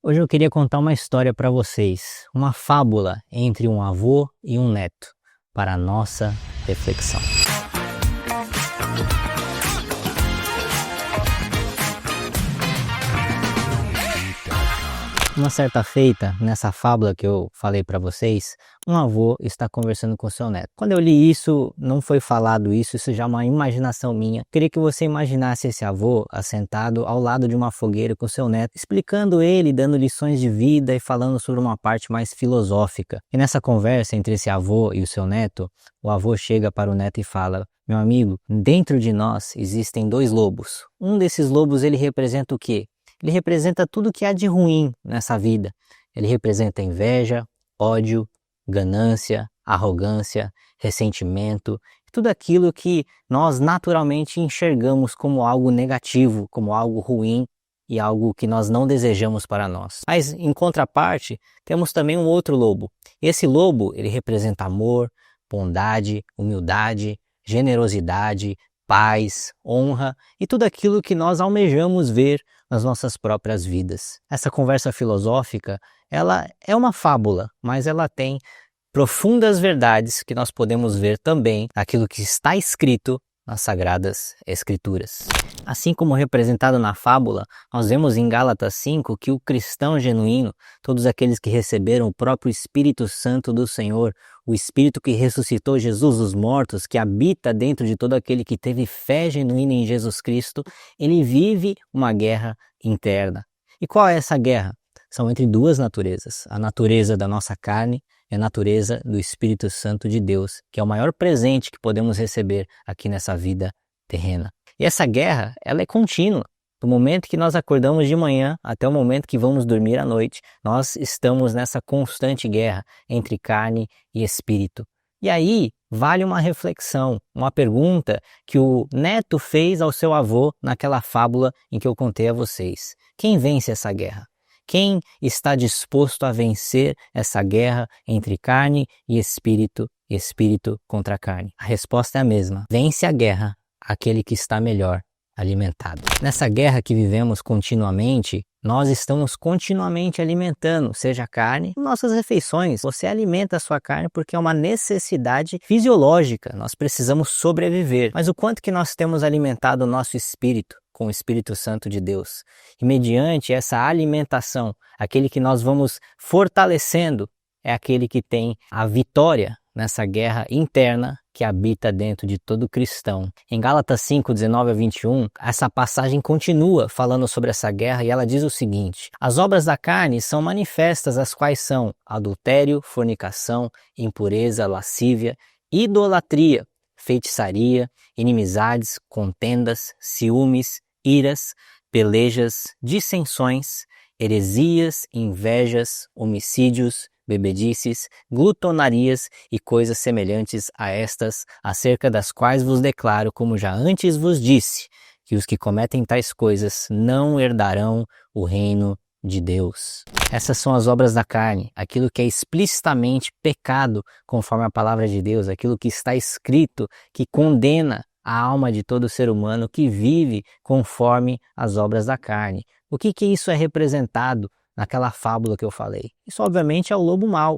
Hoje eu queria contar uma história para vocês, uma fábula entre um avô e um neto, para a nossa reflexão. Uma certa feita, nessa fábula que eu falei para vocês, um avô está conversando com seu neto. Quando eu li isso, não foi falado isso já é uma imaginação minha. Queria que você imaginasse esse avô assentado ao lado de uma fogueira com seu neto, explicando ele, dando lições de vida e falando sobre uma parte mais filosófica. E nessa conversa entre esse avô e o seu neto, o avô chega para o neto e fala: meu amigo, dentro de nós existem dois lobos. Um desses lobos, ele representa o quê? Ele representa tudo que há de ruim nessa vida. Ele representa inveja, ódio, ganância, arrogância, ressentimento, tudo aquilo que nós naturalmente enxergamos como algo negativo, como algo ruim e algo que nós não desejamos para nós. Mas em contraparte, temos também um outro lobo. Esse lobo, ele representa amor, bondade, humildade, generosidade, paz, honra e tudo aquilo que nós almejamos ver nas nossas próprias vidas. Essa conversa filosófica, ela é uma fábula, mas ela tem profundas verdades que nós podemos ver também naquilo que está escrito nas Sagradas Escrituras. Assim como representado na fábula, nós vemos em Gálatas 5 que o cristão genuíno, todos aqueles que receberam o próprio Espírito Santo do Senhor, o Espírito que ressuscitou Jesus dos mortos, que habita dentro de todo aquele que teve fé genuína em Jesus Cristo, ele vive uma guerra interna. E qual é essa guerra? São entre duas naturezas, a natureza da nossa carne e a natureza do Espírito Santo de Deus, que é o maior presente que podemos receber aqui nessa vida terrena. E essa guerra, ela é contínua. Do momento que nós acordamos de manhã até o momento que vamos dormir à noite, nós estamos nessa constante guerra entre carne e espírito. E aí, vale uma reflexão, uma pergunta que o neto fez ao seu avô naquela fábula em que eu contei a vocês. Quem vence essa guerra? Quem está disposto a vencer essa guerra entre carne e espírito contra carne? A resposta é a mesma. Vence a guerra aquele que está melhor alimentado. Nessa guerra que vivemos continuamente, nós estamos continuamente alimentando, seja a carne, nossas refeições. Você alimenta a sua carne porque é uma necessidade fisiológica, nós precisamos sobreviver. Mas o quanto que nós temos alimentado o nosso espírito com o Espírito Santo de Deus? E mediante essa alimentação, aquele que nós vamos fortalecendo é aquele que tem a vitória nessa guerra interna que habita dentro de todo cristão. Em Gálatas 5, 19 a 21, essa passagem continua falando sobre essa guerra e ela diz o seguinte: as obras da carne são manifestas, as quais são adultério, fornicação, impureza, lascívia, idolatria, feitiçaria, inimizades, contendas, ciúmes, iras, pelejas, dissensões, heresias, invejas, homicídios, bebedices, glutonarias e coisas semelhantes a estas, acerca das quais vos declaro, como já antes vos disse, que os que cometem tais coisas não herdarão o reino de Deus. Essas são as obras da carne, aquilo que é explicitamente pecado, conforme a palavra de Deus, aquilo que está escrito, que condena a alma de todo ser humano que vive conforme as obras da carne. O que isso é representado naquela fábula que eu falei? Isso obviamente é o lobo mau,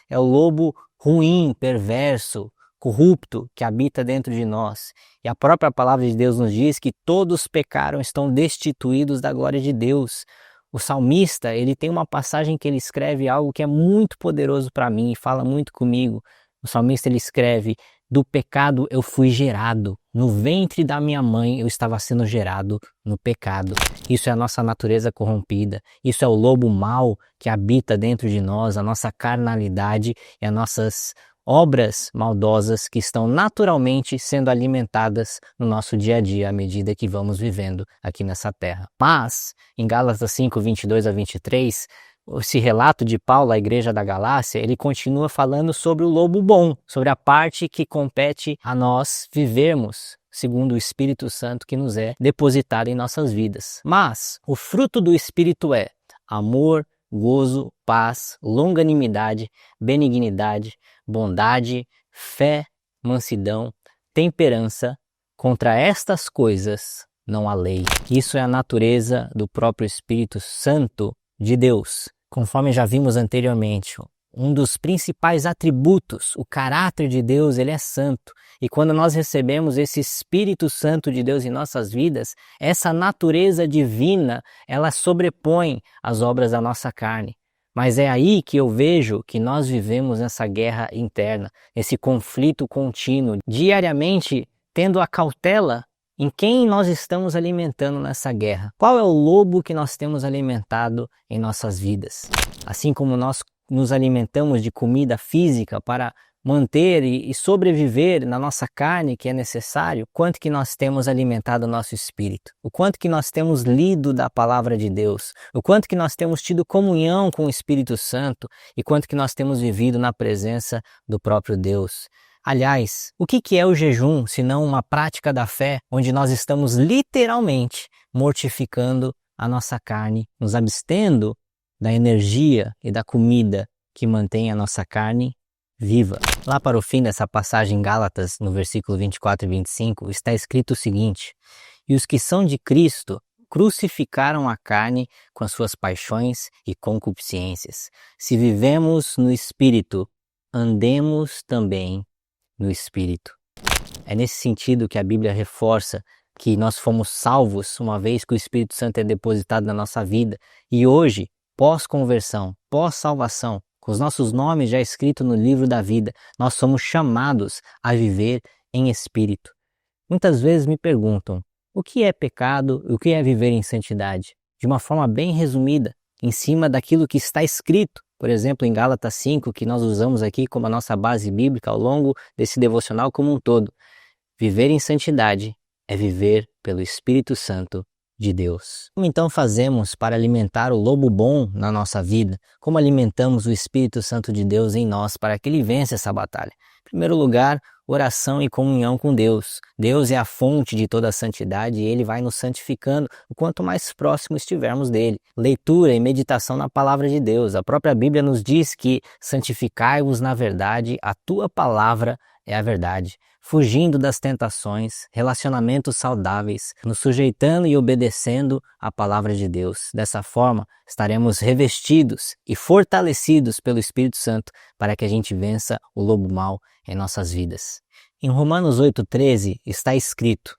é o lobo ruim, perverso, corrupto que habita dentro de nós. E a própria palavra de Deus nos diz que todos pecaram, estão destituídos da glória de Deus. O salmista, ele tem uma passagem que ele escreve algo que é muito poderoso para mim e fala muito comigo. O salmista, ele escreve: do pecado eu fui gerado, no ventre da minha mãe eu estava sendo gerado no pecado. Isso é a nossa natureza corrompida, isso é o lobo mau que habita dentro de nós, a nossa carnalidade e as nossas obras maldosas que estão naturalmente sendo alimentadas no nosso dia a dia à medida que vamos vivendo aqui nessa terra. Mas, em Gálatas 5, 22 a 23, esse relato de Paulo à igreja da Galácia, ele continua falando sobre o lobo bom, sobre a parte que compete a nós vivermos segundo o Espírito Santo que nos é depositado em nossas vidas. Mas o fruto do Espírito é amor, gozo, paz, longanimidade, benignidade, bondade, fé, mansidão, temperança. Contra estas coisas não há lei. Isso é a natureza do próprio Espírito Santo de Deus. Conforme já vimos anteriormente, um dos principais atributos, o caráter de Deus, ele é santo. E quando nós recebemos esse Espírito Santo de Deus em nossas vidas, essa natureza divina, ela sobrepõe as obras da nossa carne. Mas é aí que eu vejo que nós vivemos essa guerra interna, esse conflito contínuo, diariamente tendo a cautela em quem nós estamos alimentando nessa guerra. Qual é o lobo que nós temos alimentado em nossas vidas? Assim como nós nos alimentamos de comida física para manter e sobreviver na nossa carne, que é necessário, quanto que nós temos alimentado o nosso espírito, o quanto que nós temos lido da palavra de Deus, o quanto que nós temos tido comunhão com o Espírito Santo e quanto que nós temos vivido na presença do próprio Deus. Aliás, o que é o jejum, senão uma prática da fé, onde nós estamos literalmente mortificando a nossa carne, nos abstendo da energia e da comida que mantém a nossa carne viva. Lá para o fim dessa passagem em Gálatas, no versículo 24 e 25, está escrito o seguinte: "E os que são de Cristo crucificaram a carne com as suas paixões e concupiscências. Se vivemos no Espírito, andemos também no Espírito." É nesse sentido que a Bíblia reforça que nós fomos salvos uma vez que o Espírito Santo é depositado na nossa vida. E hoje, pós-conversão, pós-salvação, com os nossos nomes já escritos no livro da vida, nós somos chamados a viver em Espírito. Muitas vezes me perguntam, o que é pecado e o que é viver em santidade? De uma forma bem resumida, em cima daquilo que está escrito. Por exemplo, em Gálatas 5, que nós usamos aqui como a nossa base bíblica ao longo desse devocional como um todo. Viver em santidade é viver pelo Espírito Santo de Deus. Como então fazemos para alimentar o lobo bom na nossa vida? Como alimentamos o Espírito Santo de Deus em nós para que ele vença essa batalha? Em primeiro lugar, oração e comunhão com Deus. Deus é a fonte de toda a santidade e ele vai nos santificando o quanto mais próximo estivermos dele. Leitura e meditação na palavra de Deus. A própria Bíblia nos diz que santificai-vos na verdade, a tua palavra é a verdade. Fugindo das tentações, relacionamentos saudáveis, nos sujeitando e obedecendo à palavra de Deus. Dessa forma, estaremos revestidos e fortalecidos pelo Espírito Santo para que a gente vença o lobo mau em nossas vidas. Em Romanos 8,13 está escrito: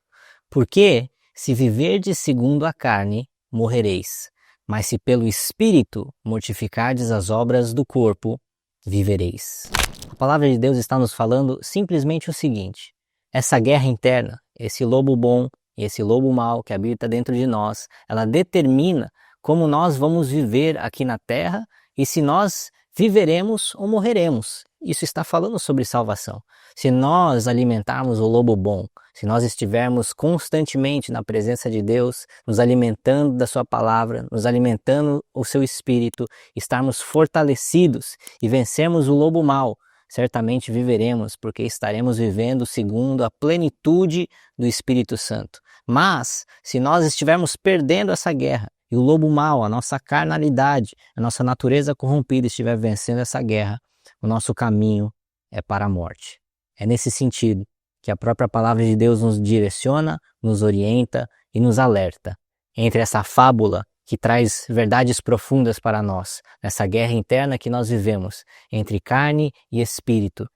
"Porque, se viverdes segundo a carne, morrereis, mas se pelo Espírito mortificardes as obras do corpo, vivereis." A palavra de Deus está nos falando simplesmente o seguinte: essa guerra interna, esse lobo bom e esse lobo mau que habita dentro de nós, ela determina como nós vamos viver aqui na terra e se nós viveremos ou morreremos. Isso está falando sobre salvação. Se nós alimentarmos o lobo bom, se nós estivermos constantemente na presença de Deus, nos alimentando da sua palavra, nos alimentando o seu espírito, estarmos fortalecidos e vencermos o lobo mau, certamente viveremos, porque estaremos vivendo segundo a plenitude do Espírito Santo. Mas, se nós estivermos perdendo essa guerra, e o lobo mau, a nossa carnalidade, a nossa natureza corrompida estiver vencendo essa guerra, o nosso caminho é para a morte. É nesse sentido que a própria palavra de Deus nos direciona, nos orienta e nos alerta. Entre essa fábula que traz verdades profundas para nós, nessa guerra interna que nós vivemos, entre carne e espírito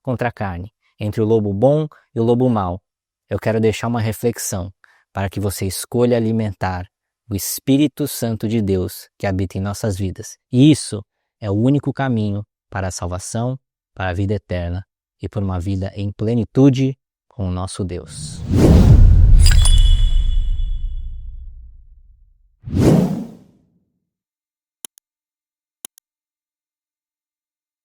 contra carne, entre o lobo bom e o lobo mau, eu quero deixar uma reflexão para que você escolha alimentar o Espírito Santo de Deus que habita em nossas vidas. E isso é o único caminho para a salvação, para a vida eterna e por uma vida em plenitude com o nosso Deus.